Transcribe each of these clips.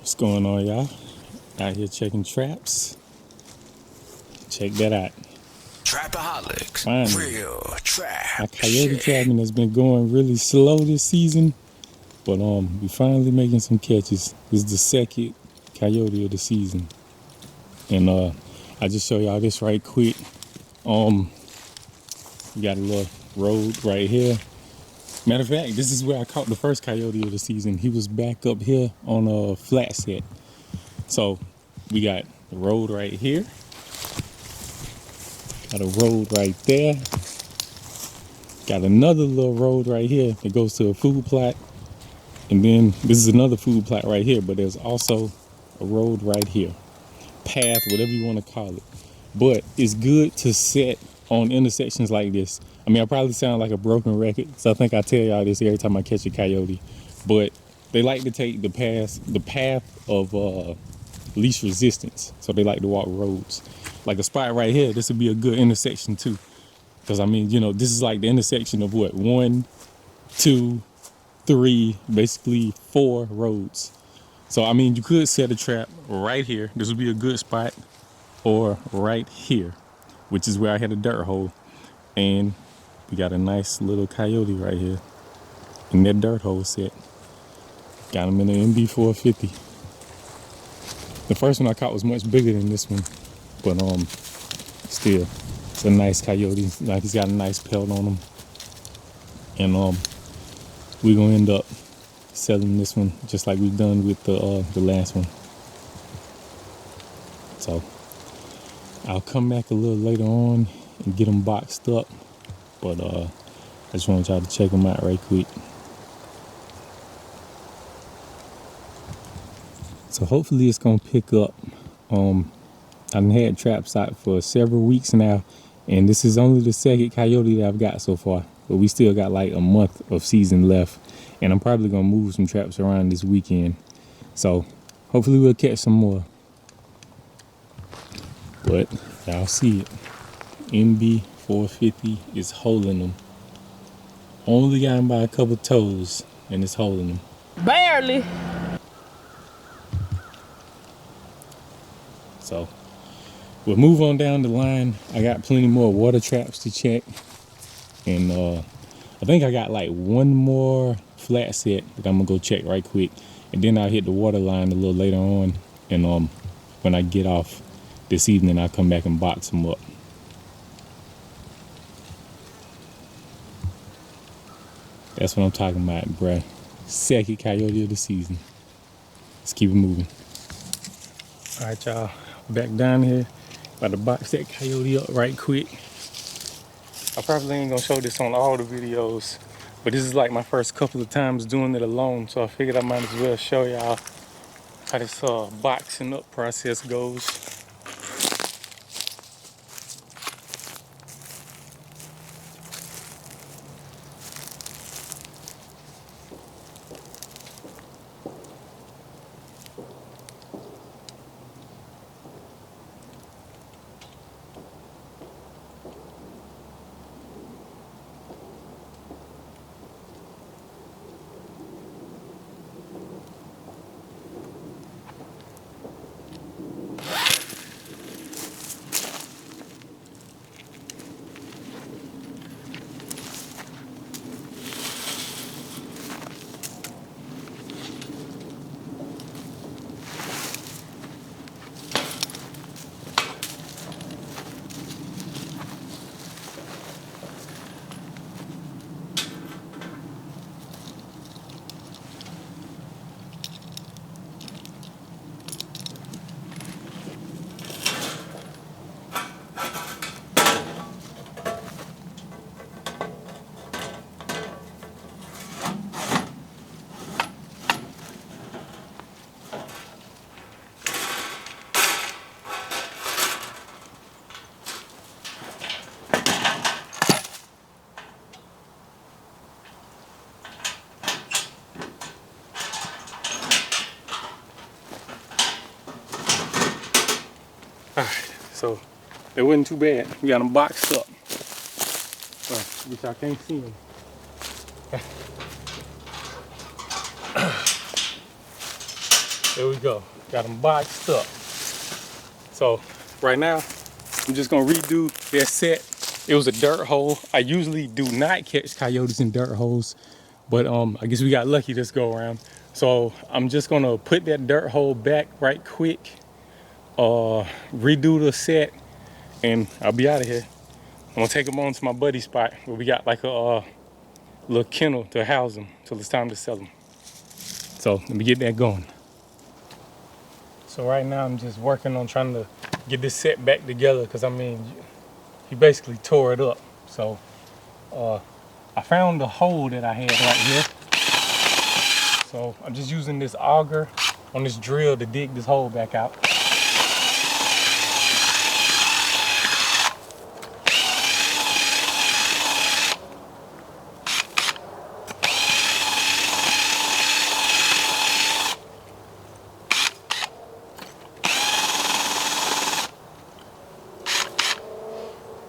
What's going on, y'all? Out here checking traps. Check that out. Trapaholic. Finally. Real trap. My coyote shit. trapping has been going really slow this season, but we finally making some catches. This is the second coyote of the season, and I just show y'all this right quick. We got a little road right here. Matter of fact, this is where I caught the first coyote of the season. He was back up here on a flat set. So we got the road right here. Got a road right there. Got another little road right here that goes to a food plot. And then this is another food plot right here, but there's also a road right here. Path, whatever you want to call it. But it's good to set on intersections like this. I mean, I probably sound like a broken record, so I think I tell y'all this every time I catch a coyote. But they like to take the path of least resistance. So they like to walk roads. Like a spot right here, this would be a good intersection too. Because I mean, you know, this is like the intersection of what? 1, 2, 3, basically 4 roads. So I mean, you could set a trap right here. This would be a good spot. Or right here, which is where I had a dirt hole. And we got a nice little coyote right here in that dirt hole set. Got him in an MB-450. The first one I caught was much bigger than this one, but still, it's a nice coyote. Like, he's got a nice pelt on him, and we're gonna end up selling this one just like we've done with the last one. So I'll come back a little later on and get them boxed up, but I just want y'all to check them out right quick. So hopefully it's gonna pick up. I've had traps out for several weeks now, and this is only the second coyote that I've got so far. But we still got like a month of season left, and I'm probably gonna move some traps around this weekend. So hopefully we'll catch some more. But y'all see it. MB-450 is holding them. Only got him by a couple toes, and it's holding them. Barely. So we'll move on down the line. I got plenty more water traps to check, and I think I got like one more flat set that I'm gonna go check right quick, and then I'll hit the water line a little later on, and when I get off this evening, I'll come back and box them up. That's what I'm talking about, bruh. Second coyote of the season. Let's keep it moving. All right, y'all. Back down here. About to box that coyote up right quick. I probably ain't gonna show this on all the videos, but this is like my first couple of times doing it alone, so I figured I might as well show y'all how this boxing up process goes. Alright, so it wasn't too bad. We got them boxed up. Which I can't see them. There we go. Got them boxed up. So right now, I'm just gonna redo that set. It was a dirt hole. I usually do not catch coyotes in dirt holes, but I guess we got lucky this go around. So I'm just gonna put that dirt hole back right quick, redo the set, and I'll be out of here. I'm gonna take them on to my buddy spot where we got like a little kennel to house them till it's time to sell them. So let me get that going. So right now I'm just working on trying to get this set back together, because I mean, he basically tore it up. So I found the hole that I had right here. So I'm just using this auger on this drill to dig this hole back out.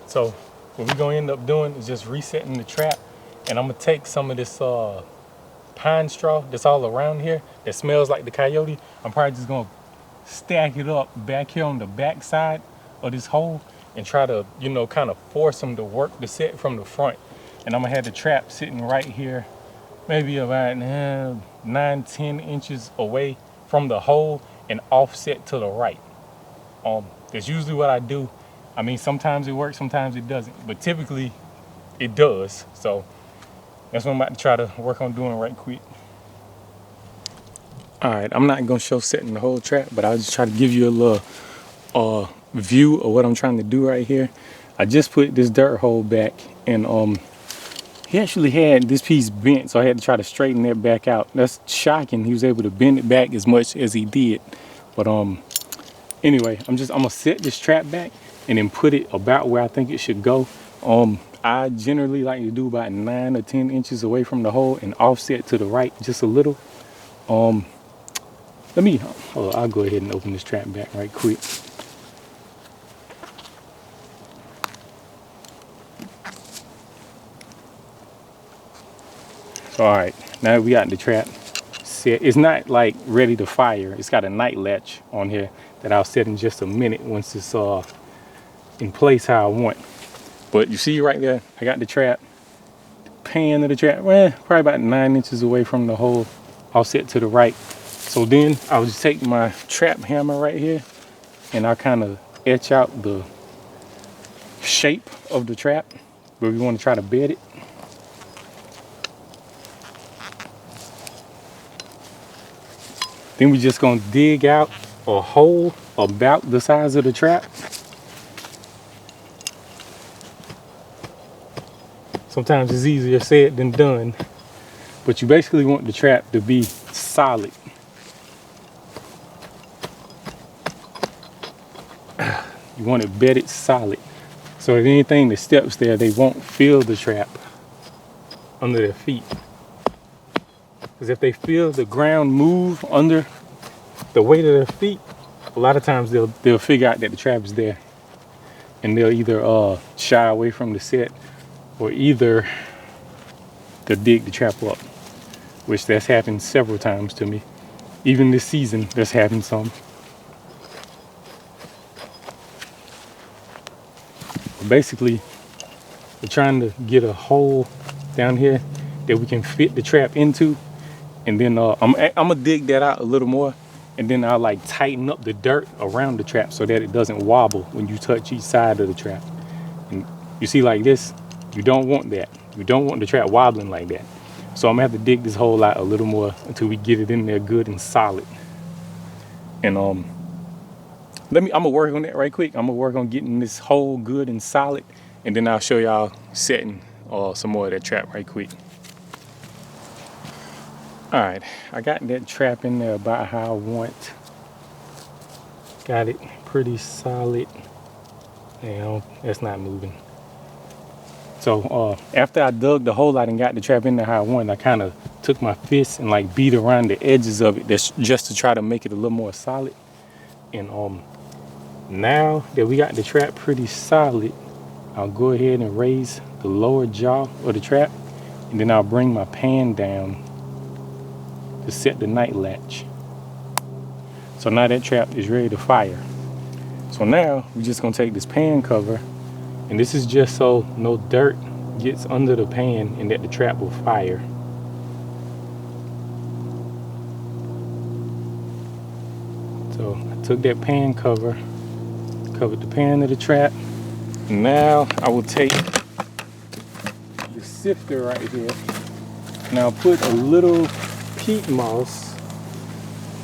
So what we're gonna end up doing is just resetting the trap, and I'm gonna take some of this pine straw that's all around here that smells like the coyote. I'm probably just gonna stack it up back here on the back side of this hole and try to, you know, kind of force them to work the set from the front. And I'm gonna have the trap sitting right here, maybe about 9-10 inches away from the hole and offset to the right. That's usually what I do. I mean, sometimes it works, sometimes it doesn't, but typically it does. So that's what I'm about to try to work on doing right quick. All right, I'm not gonna show setting the whole trap, but I'll just try to give you a little view of what I'm trying to do right here. I just put this dirt hole back, and he actually had this piece bent, so I had to try to straighten that back out. That's shocking. He was able to bend it back as much as he did. But anyway, I'm gonna set this trap back and then put it about where I think it should go. I generally like to do about 9 or 10 inches away from the hole and offset to the right just a little. I'll go ahead and open this trap back right quick. So, all right, now we got the trap set. It's not like ready to fire. It's got a night latch on here that I'll set in just a minute once it's in place how I want. But you see right there, I got the trap, the pan of the trap, well, probably about 9 inches away from the hole, offset to the right. So then I'll just take my trap hammer right here and I'll kind of etch out the shape of the trap where we want to try to bed it. Then we're just gonna dig out a hole about the size of the trap. Sometimes it's easier said than done, but you basically want the trap to be solid. You want it bedded solid, so if anything that steps there, they won't feel the trap under their feet. Because if they feel the ground move under the weight of their feet, a lot of times they'll figure out that the trap is there, and they'll either shy away from the set, or either they'll dig the trap up, which that's happened several times to me. Even this season, that's happened some. Basically, we're trying to get a hole down here that we can fit the trap into, and then I'm gonna dig that out a little more, and then I'll like tighten up the dirt around the trap so that it doesn't wobble when you touch each side of the trap. And you see like this, you don't want that. You don't want the trap wobbling like that. So I'm gonna have to dig this hole out a little more until we get it in there good and solid. And I'm gonna work on that right quick. I'm gonna work on getting this hole good and solid, and then I'll show y'all setting some more of that trap right quick. All right, I got that trap in there about how I want. Got it pretty solid. Now that's not moving. So after I dug the hole out and got the trap in there how I wanted, I kind of took my fist and like beat around the edges of it, that's just to try to make it a little more solid. And now that we got the trap pretty solid, I'll go ahead and raise the lower jaw of the trap, and then I'll bring my pan down to set the night latch. So now that trap is ready to fire. So now we're just gonna take this pan cover, and this is just so no dirt gets under the pan and that the trap will fire. So I took that pan cover, covered the pan of the trap. Now I will take the sifter right here. Now put a little peat moss,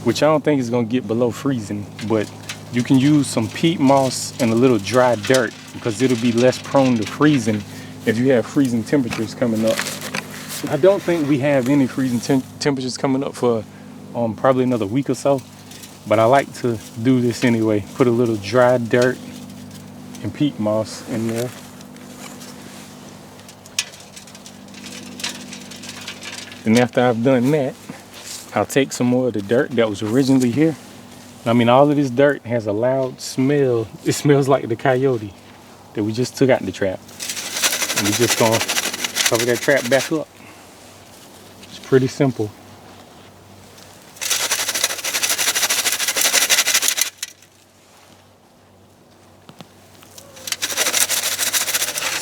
which I don't think is gonna get below freezing, but you can use some peat moss and a little dry dirt because it'll be less prone to freezing if you have freezing temperatures coming up. I don't think we have any freezing temperatures coming up for probably another week or so, but I like to do this anyway. Put a little dry dirt and peat moss in there. And after I've done that, I'll take some more of the dirt that was originally here. I mean, all of this dirt has a loud smell. It smells like the coyote that we just took out the trap. And we're just gonna cover that trap back up. It's pretty simple.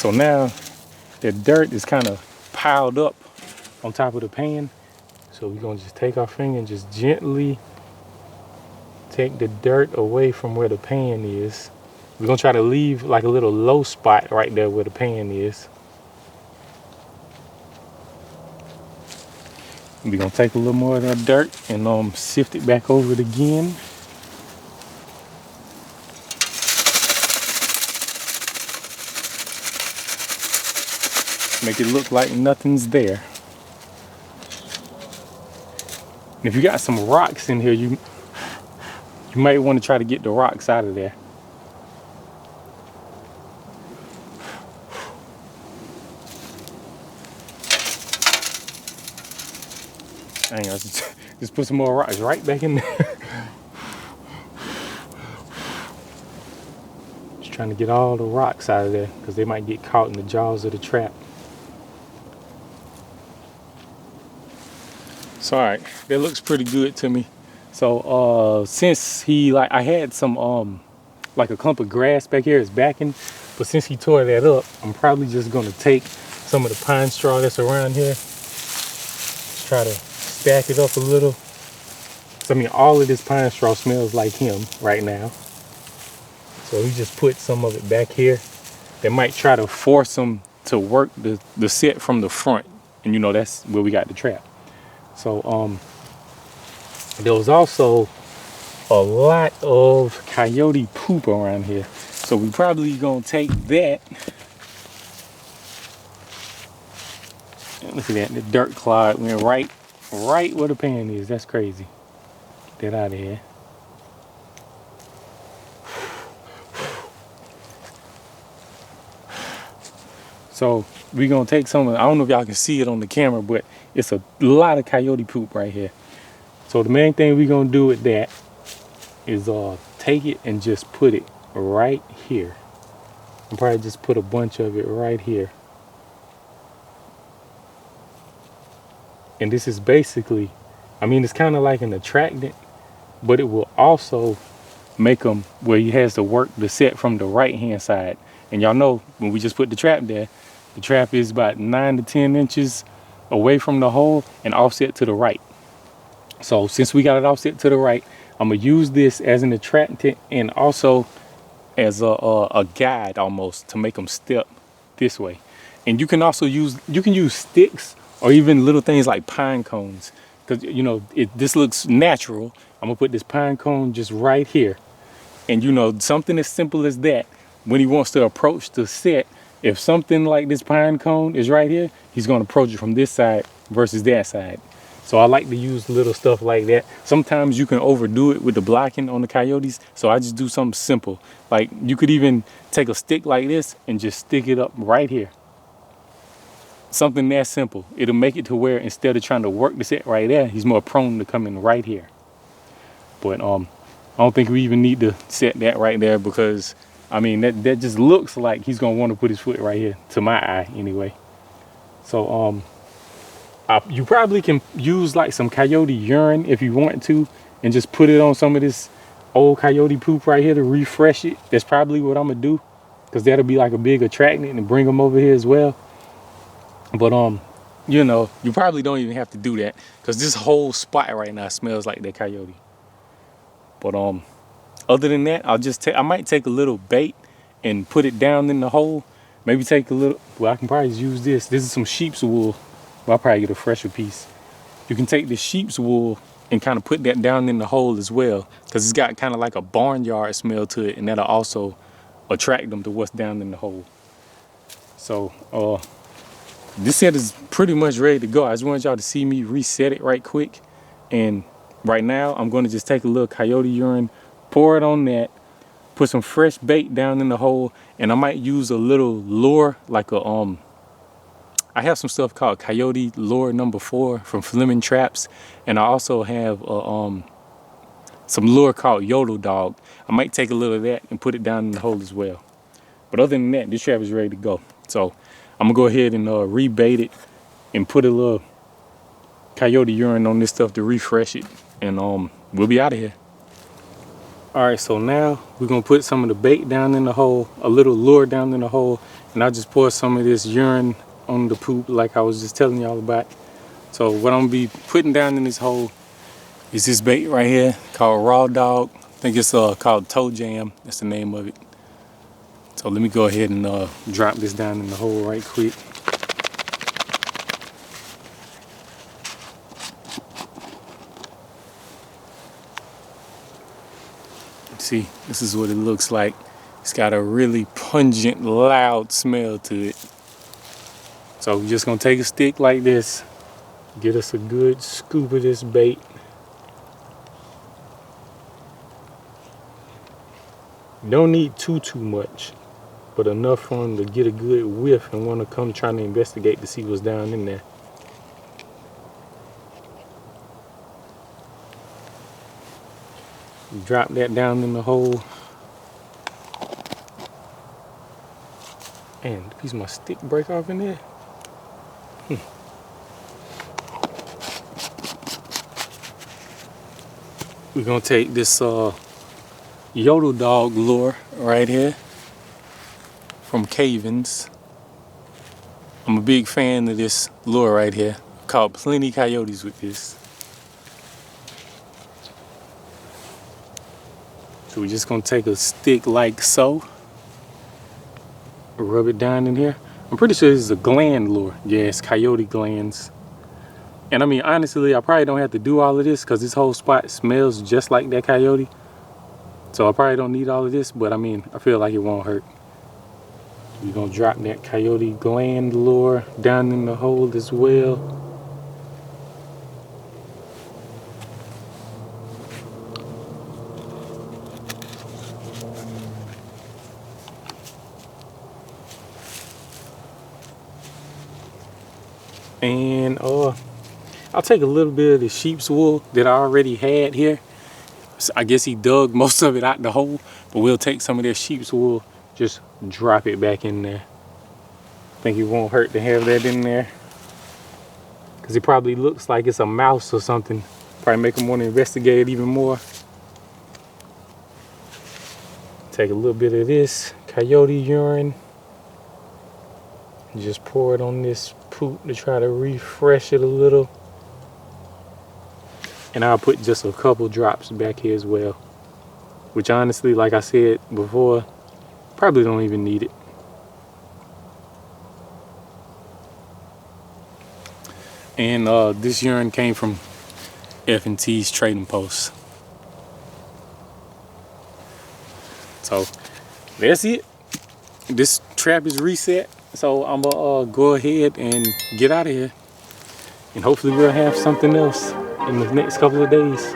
So now the dirt is kind of piled up on top of the pan. So we're gonna just take our finger and just gently take the dirt away from where the pan is. We're gonna try to leave like a little low spot right there where the pan is. We're gonna take a little more of that dirt and sift it back over it again. Make it look like nothing's there. And if you got some rocks in here, you might want to try to get the rocks out of there. Hang on, just put some more rocks right back in there. Just trying to get all the rocks out of there because they might get caught in the jaws of the trap. So all right, that looks pretty good to me. So since I had some like a clump of grass back here as backing, but since he tore that up, I'm probably just gonna take some of the pine straw that's around here, just try to stack it up a little. So I mean, all of this pine straw smells like him right now. So he just put some of it back here. They might try to force him to work the set from the front, and you know that's where we got the trap. So there was also a lot of coyote poop around here. So we probably gonna take that. Look at that, the dirt clod went right where the pan is. That's crazy. Get that out of here. So we're gonna take some of, I don't know if y'all can see it on the camera, but it's a lot of coyote poop right here. So the main thing we're gonna do with that is take it and just put it right here. I'll probably just put a bunch of it right here. And this is basically, I mean, it's kind of like an attractant, but it will also make them where he has to work the set from the right hand side. And y'all know when we just put the trap there, the trap is about 9 to 10 inches away from the hole and offset to the right. So since we got it offset to the right, I'm gonna use this as an attractant and also as a guide almost to make them step this way. And you can also use sticks or even little things like pine cones, because you know this looks natural. I'm gonna put this pine cone just right here, and you know, something as simple as that, when he wants to approach the set, if something like this pine cone is right here, he's gonna approach it from this side versus that side. So I like to use little stuff like that. Sometimes you can overdo it with the blocking on the coyotes, so I just do something simple. Like you could even take a stick like this and just stick it up right here. Something that simple. It'll make it to where instead of trying to work the set right there, he's more prone to coming right here. But I don't think we even need to set that right there, because I mean that just looks like he's gonna want to put his foot right here, to my eye anyway. So you probably can use like some coyote urine if you want to, and just put it on some of this old coyote poop right here to refresh it. That's probably what I'm gonna do, because that'll be like a big attractant and bring them over here as well. But you know, you probably don't even have to do that, because this whole spot right now smells like that coyote. But other than that, I might take a little bait and put it down in the hole. Maybe take a little, well, I can probably use this. This is some sheep's wool. Well, I'll probably get a fresher piece. You can take the sheep's wool and kind of put that down in the hole as well, because it's got kind of like a barnyard smell to it, and that'll also attract them to what's down in the hole. So this set is pretty much ready to go. I just wanted y'all to see me reset it right quick. And right now I'm going to just take a little coyote urine, pour it on that, put some fresh bait down in the hole, and I might use a little lure, like a I have some stuff called Coyote lure number 4 from Fleming Traps, and I also have some lure called Yote dog. I might take a little of that and put it down in the hole as well. But other than that, this trap is ready to go. So I'm gonna go ahead and rebait it and put a little coyote urine on this stuff to refresh it, and we'll be out of here. All right, so now we're gonna put some of the bait down in the hole, a little lure down in the hole, and I'll just pour some of this urine on the poop like I was just telling y'all about. So what I'm gonna be putting down in this hole is this bait right here called Raw Dog. I think it's called Toe Jam. That's the name of it. So let me go ahead and drop this down in the hole right quick. See, this is what it looks like. It's got a really pungent, loud smell to it. So we're just gonna take a stick like this, get us a good scoop of this bait. Don't need too much, but enough for them to get a good whiff and want to come trying to investigate to see what's down in there. Drop that down in the hole. And a piece of my stick break off in there. We're gonna take this Yote dog lure right here from Cavens. I'm a big fan of this lure right here. I've caught plenty coyotes with this. So we're just gonna take a stick like so, rub it down in here. I'm pretty sure this is a gland lure. Yeah, it's coyote glands. And I mean, honestly, I probably don't have to do all of this because this whole spot smells just like that coyote. So I probably don't need all of this, but I mean, I feel like it won't hurt. We're gonna drop that coyote gland lure down in the hole as well. And I'll take a little bit of the sheep's wool that I already had here. So I guess he dug most of it out the hole, but we'll take some of that sheep's wool, just drop it back in there. I think it won't hurt to have that in there, because it probably looks like it's a mouse or something. Probably make them want to investigate it even more. Take a little bit of this coyote urine, just pour it on this poop to try to refresh it a little. And I'll put just a couple drops back here as well, which honestly, like I said before, probably don't even need it. And this urine came from F&T's Trading Post. So that's it. This trap is reset. So I'm gonna go ahead and get out of here. And hopefully we'll have something else in the next couple of days.